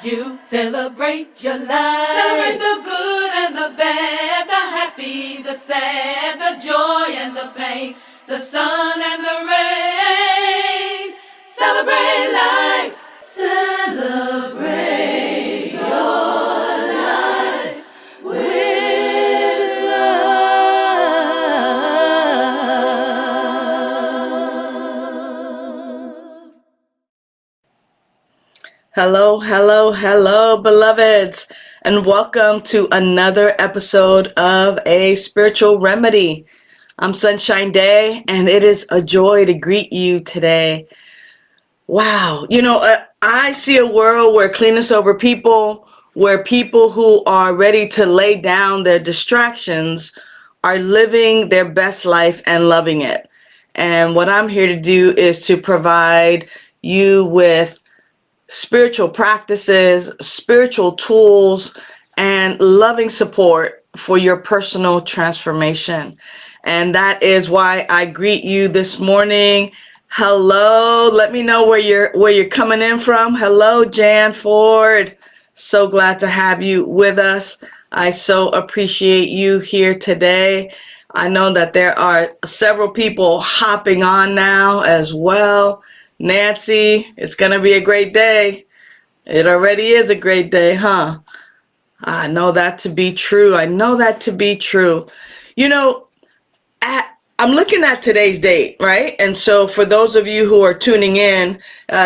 You celebrate your life. Celebrate the good and the bad, the happy, the sad, the joy and the pain, the sun and the rain. Celebrate life. Celebrate your life with love. Hello, hello, hello, beloveds, and welcome to another episode of A Spiritual Remedy. I'm Sunshine Daye, and it is a joy to greet you today. Wow, I see a world where clean and sober people, where people who are ready to lay down their distractions are living their best life and loving it. And what I'm here to do is to provide you with spiritual practices, spiritual tools, and loving support for your personal transformation. And that is why I greet you this morning. Hello, let me know where you're coming in from. Hello, Jan Ford. So glad to have you with us. I so appreciate you here today. I know that there are several people hopping on now as well. Nancy, it's going to be a great day. It already is a great day, huh? I know that to be true. I know that to be true. You know, I'm looking at today's date, right? And so for those of you who are tuning in,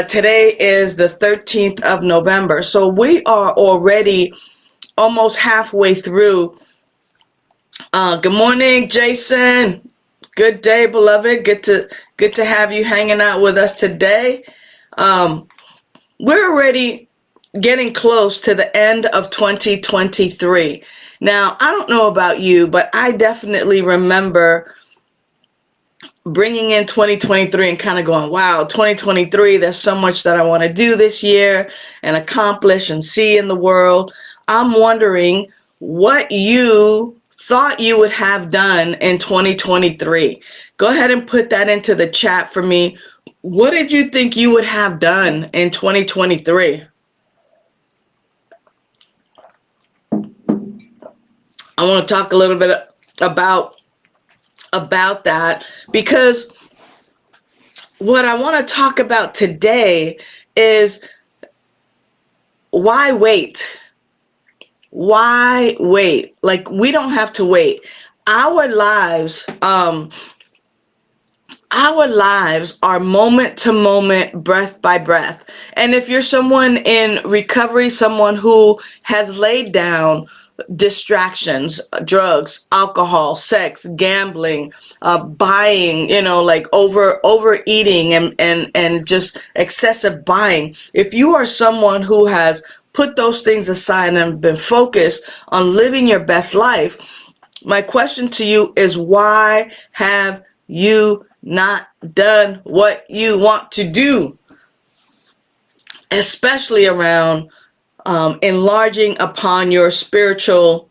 today is the 13th of November. So we are already almost halfway through. Good morning, Jason. Good day, beloved. Good to have you hanging out with us today. We're already getting close to the end of 2023. Now, I don't know about you, but I definitely remember bringing in 2023 and kind of going, wow, 2023, there's so much that I want to do this year and accomplish and see in the world. I'm wondering what you thought you would have done in 2023. Go ahead and put that into the chat for me. What did you think you would have done in 2023? I want to talk a little bit about that, because what I want to talk about today is why wait? Why wait? Like, we don't have to wait. Our lives are moment to moment, breath by breath. And if you're someone in recovery, someone who has laid down distractions, drugs, alcohol, sex, gambling, buying, like overeating and just excessive buying. If you are someone who has put those things aside and been focused on living your best life, my question to you is, why have you not done what you want to do? Especially around enlarging upon your spiritual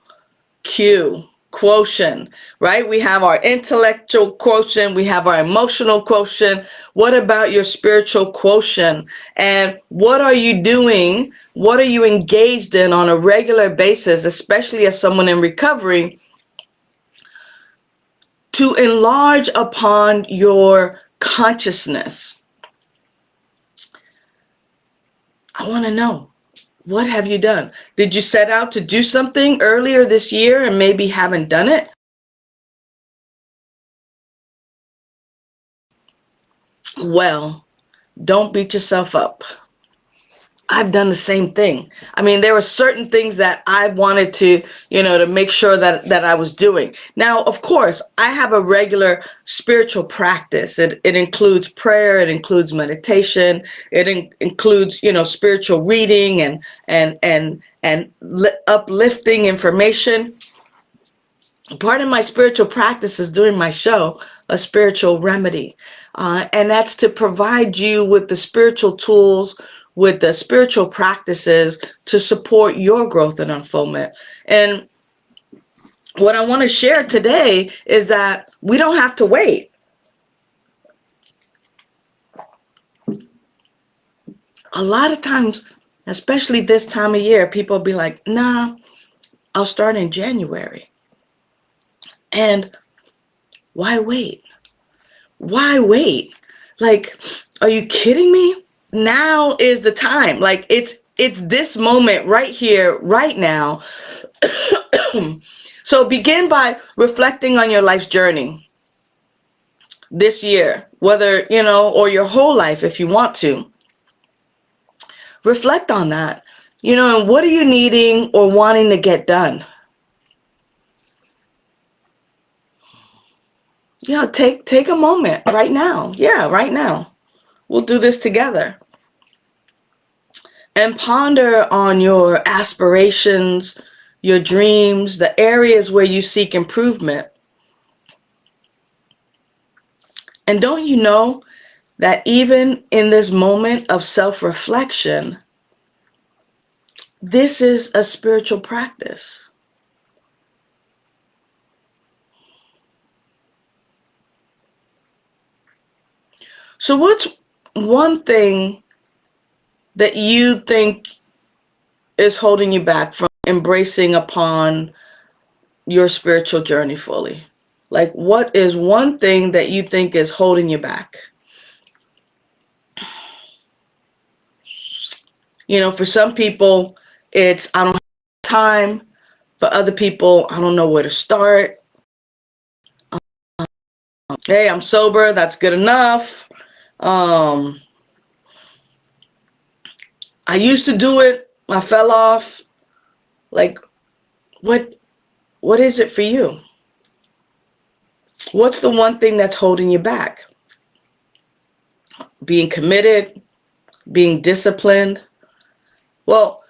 quotient, right? We have our intellectual quotient, we have our emotional quotient. What about your spiritual quotient? And what are you doing? What are you engaged in on a regular basis, especially as someone in recovery, to enlarge upon your consciousness? I want to know. What have you done? Did you set out to do something earlier this year and maybe haven't done it? Well, don't beat yourself up. I've done the same thing. I mean, there were certain things that I wanted to, to make sure that I was doing. Now, of course, I have a regular spiritual practice. It includes prayer. It includes meditation. It includes, spiritual reading and uplifting information. Part of my spiritual practice is doing my show, A Spiritual Remedy. And that's to provide you with the spiritual tools, with the spiritual practices to support your growth and unfoldment. And what I want to share today is that we don't have to wait. A lot of times Especially this time of year, people be like, nah, I'll start in January. And why wait? Why wait? Like, are you kidding me? Now is the time. Like, it's this moment right here, right now. So begin by reflecting on your life's journey this year, whether, or your whole life if you want to. Reflect on that. And what are you needing or wanting to get done? Take a moment right now. Yeah, right now. We'll do this together. And ponder on your aspirations, your dreams, the areas where you seek improvement. And don't you know that even in this moment of self-reflection, this is a spiritual practice. So what's one thing that you think is holding you back from embracing upon your spiritual journey fully? Like, what is one thing that you think is holding you back? For some people, it's I don't have time. For other people, I don't know where to start. Hey, I'm sober. That's good enough. I used to do it. I fell off. Like, what is it for you? What's the one thing that's holding you back? Being committed, being disciplined. Well,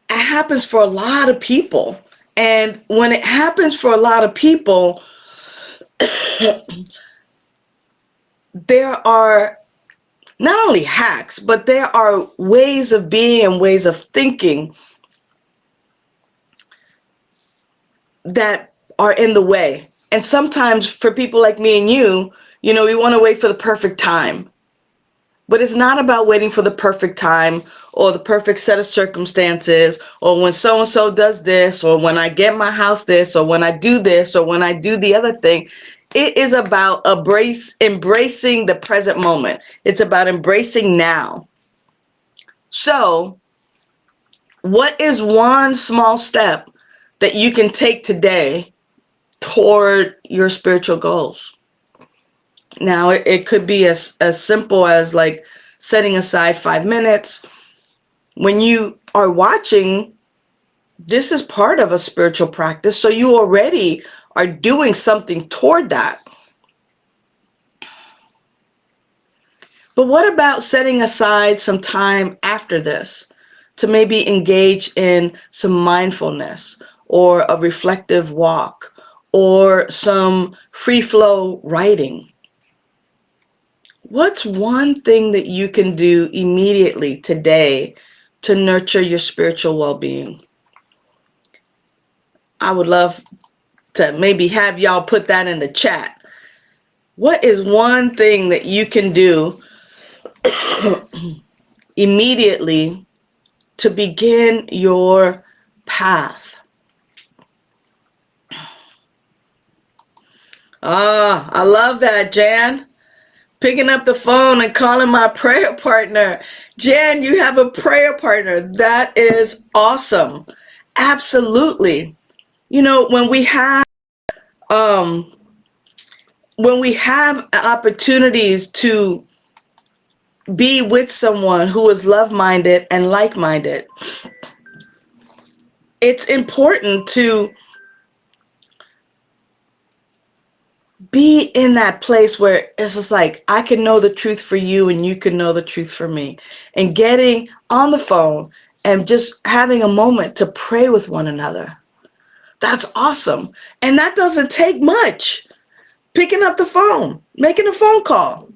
it happens for a lot of people. And when it happens for a lot of people, there are not only hacks, but there are ways of being and ways of thinking that are in the way. And sometimes for people like me and you, we want to wait for the perfect time. But it's not about waiting for the perfect time or the perfect set of circumstances or when so-and-so does this or when I get my house this or when I do this or when I do the other thing. It is about embracing the present moment. It's about embracing now. So, what is one small step that you can take today toward your spiritual goals? Now, it could be as simple as like setting aside 5 minutes. When you are watching, this is part of a spiritual practice, so you already are doing something toward that. But what about setting aside some time after this to maybe engage in some mindfulness or a reflective walk or some free flow writing? What's one thing that you can do immediately today to nurture your spiritual well-being? I would love to maybe have y'all put that in the chat. What is one thing that you can do immediately to begin your path? I love that, Jan. Picking up the phone and calling my prayer partner. Jan, you have a prayer partner. That is awesome. Absolutely. When we have opportunities to be with someone who is love-minded and like-minded, it's important to be in that place where it's just like, I can know the truth for you and you can know the truth for me. And getting on the phone and just having a moment to pray with one another. That's awesome. And that doesn't take much. Picking up the phone, making a phone call.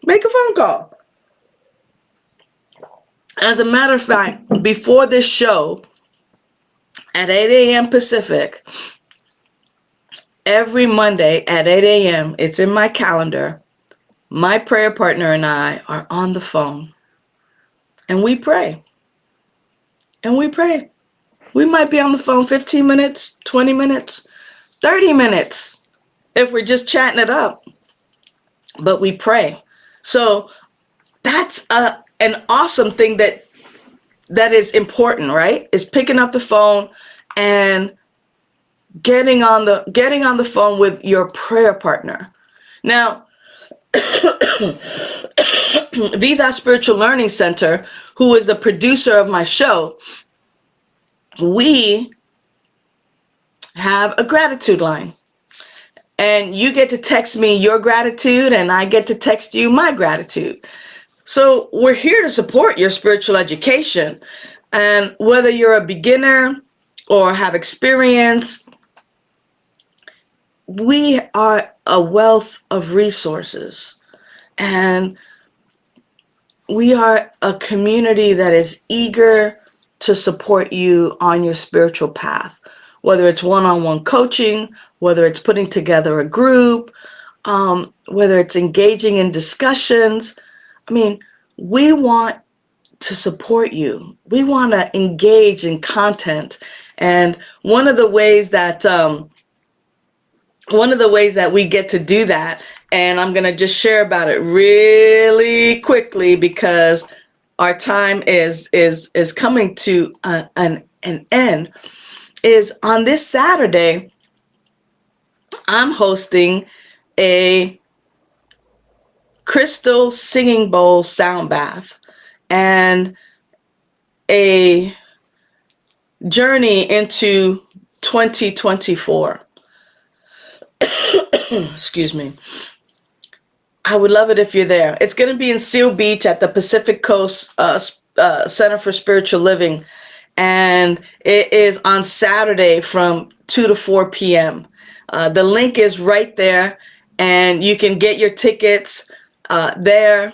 Make a phone call. As a matter of fact, before this show, at 8 a.m. Pacific, every Monday at 8 a.m., it's in my calendar, my prayer partner and I are on the phone. and we pray. And we pray. We might be on the phone 15 minutes, 20 minutes, 30 minutes if we're just chatting it up. But we pray. So that's an awesome thing that is important, right? Is picking up the phone and getting on the phone with your prayer partner. Now, Vida Spiritual Learning Center, who is the producer of my show, we have a gratitude line. And you get to text me your gratitude, and I get to text you my gratitude. So we're here to support your spiritual education. And whether you're a beginner or have experience, we are a wealth of resources. And we are a community that is eager to support you on your spiritual path, whether it's one-on-one coaching, whether it's putting together a group, whether it's engaging in discussions. I mean, we want to support you. We want to engage in content. And one of the ways that we get to do that, and I'm going to just share about it really quickly because our time is coming to an end, is on this Saturday, I'm hosting a crystal singing bowl sound bath and a journey into 2024. Excuse me. I would love it if you're there. It's going to be in Seal Beach at the Pacific Coast Center for Spiritual Living. And it is on Saturday from 2 to 4 p.m. The link is right there, and you can get your tickets there.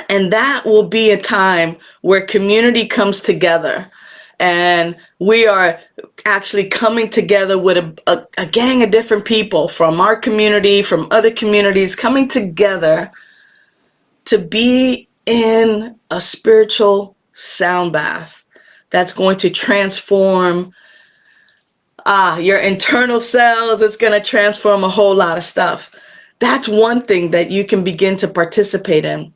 And that will be a time where community comes together. And we are actually coming together with a gang of different people from our community, from other communities, coming together to be in a spiritual sound bath that's going to transform your internal cells. It's going to transform a whole lot of stuff. That's one thing that you can begin to participate in.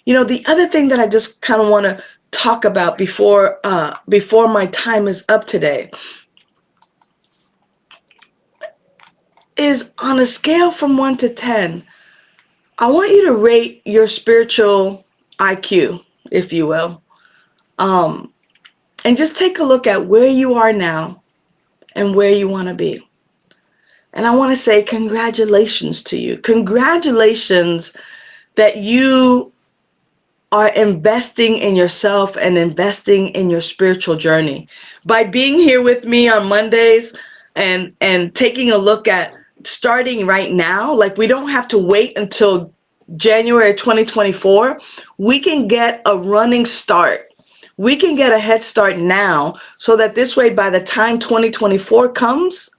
You know, the other thing that I just kind of want to talk about before my time is up today is, on a scale from 1 to 10, I want you to rate your spiritual IQ, if you will, and just take a look at where you are now and where you want to be. And I want to say congratulations to you. Congratulations that you are investing in yourself and investing in your spiritual journey. By being here with me on Mondays and taking a look at starting right now, like we don't have to wait until January 2024. We can get a running start. We can get a head start now so that this way, by the time 2024 comes,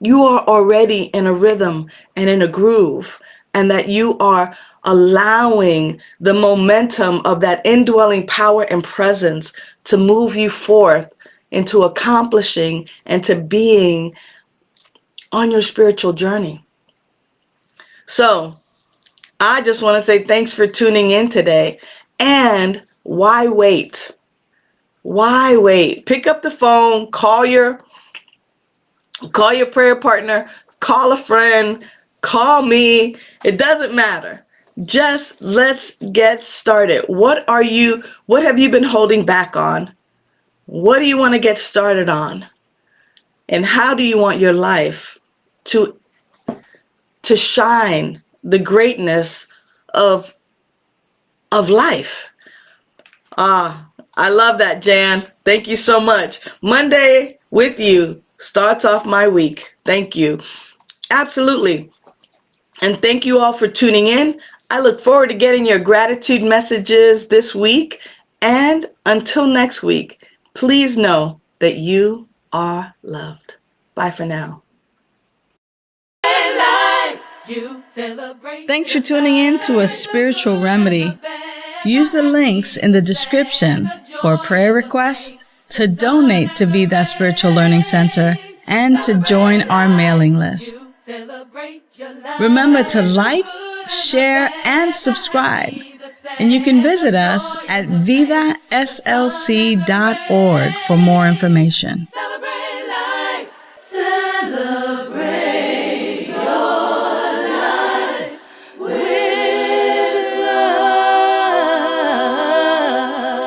you are already in a rhythm and in a groove, and that you are allowing the momentum of that indwelling power and presence to move you forth into accomplishing and to being on your spiritual journey. So I just want to say thanks for tuning in today. And why wait? Why wait? Pick up the phone, call your prayer partner, call a friend, call me. It doesn't matter. Just let's get started. What have you been holding back on? What do you want to get started on? And how do you want your life to shine the greatness of life? I love that, Jan. Thank you so much. Monday with you starts off my week. Thank you. Absolutely. And thank you all for tuning in. I look forward to getting your gratitude messages this week. And until next week, please know that you are loved. Bye for now. You celebrate. Thanks for tuning in to A Spiritual Remedy. Use the links in the description for prayer requests, to donate to Be That Spiritual Learning Center, and to join our mailing list. Remember to like, share, and subscribe. And you can visit us at vidaslc.org for more information.